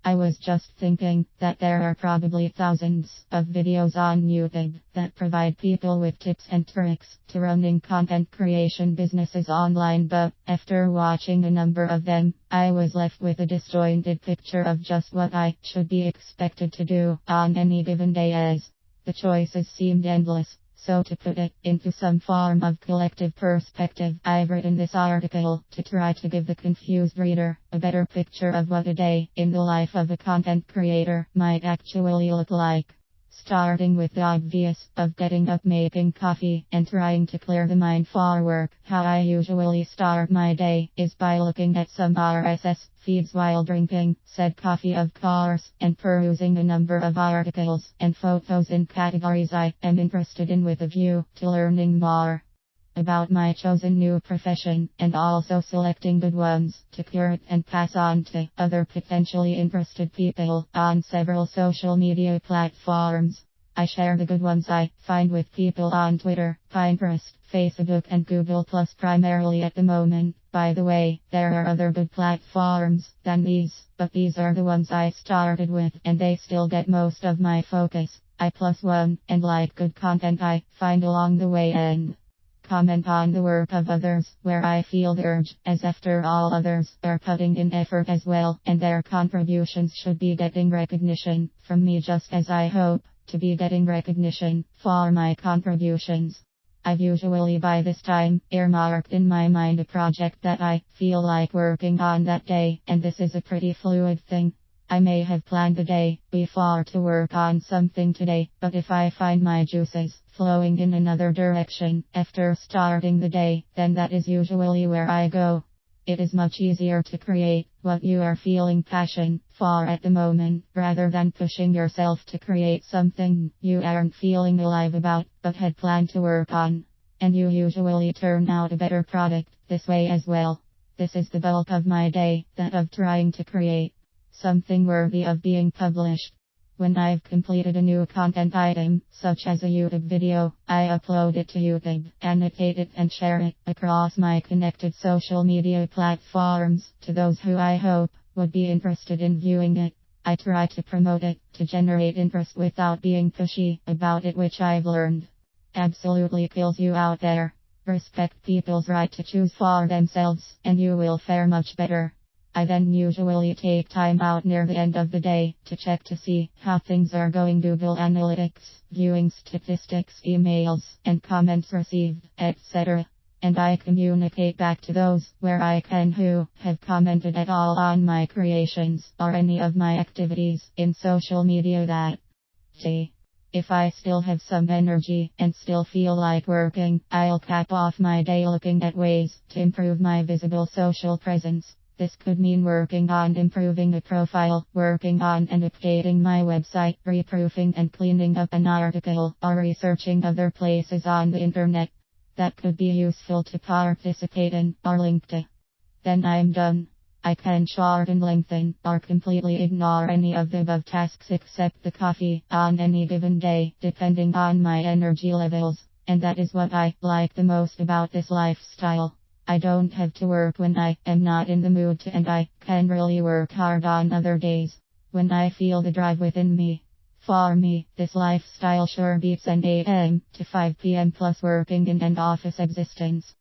I was just thinking that there are probably thousands of videos on YouTube that provide people with tips and tricks to running content creation businesses online, but after watching a number of them, I was left with a disjointed picture of just what I should be expected to do on any given day, as the choices seemed endless. So to put it into some form of collective perspective, I've written this article to try to give the confused reader a better picture of what a day in the life of a content creator might actually look like. Starting with the obvious of getting up, making coffee, and trying to clear the mind for work. How I usually start my day is by looking at some RSS feeds while drinking said coffee, of course, and perusing a number of articles and photos in categories I am interested in with a view to learning more about my chosen new profession, and also selecting good ones to curate and pass on to other potentially interested people on several social media platforms. I share the good ones I find with people on Twitter, Pinterest, Facebook, and Google Plus primarily at the moment. By the way, there are other good platforms than these, but these are the ones I started with, and they still get most of my focus. I plus one and like good content I find along the way and comment on the work of others where I feel the urge, as after all, others are putting in effort as well, and their contributions should be getting recognition from me, just as I hope to be getting recognition for my contributions. I've usually by this time earmarked in my mind a project that I feel like working on that day, and this is a pretty fluid thing. I may have planned the day before to work on something today, but if I find my juices flowing in another direction after starting the day, then that is usually where I go. It is much easier to create what you are feeling passion for at the moment, rather than pushing yourself to create something you aren't feeling alive about, but had planned to work on. And you usually turn out a better product this way as well. This is the bulk of my day, that of trying to create something worthy of being published. When I've completed a new content item, such as a YouTube video, I upload it to YouTube, annotate it, and share it across my connected social media platforms to those who I hope would be interested in viewing it. I try to promote it to generate interest without being pushy about it, which I've learned absolutely kills you out there. Respect people's right to choose for themselves, and you will fare much better. I then usually take time out near the end of the day to check to see how things are going, Google Analytics, viewing statistics, emails, and comments received, etc. And I communicate back to those where I can who have commented at all on my creations or any of my activities in social media that day. If I still have some energy and still feel like working, I'll cap off my day looking at ways to improve my visible social presence. This could mean working on improving a profile, working on and updating my website, reproofing and cleaning up an article, or researching other places on the internet that could be useful to participate in or link to. Then I'm done. I can shorten, lengthen, or completely ignore any of the above tasks except the coffee on any given day, depending on my energy levels. And that is what I like the most about this lifestyle. I don't have to work when I am not in the mood to, and I can really work hard on other days when I feel the drive within me. For me, this lifestyle sure beats an 8 a.m. to 5 p.m. plus working in an office existence.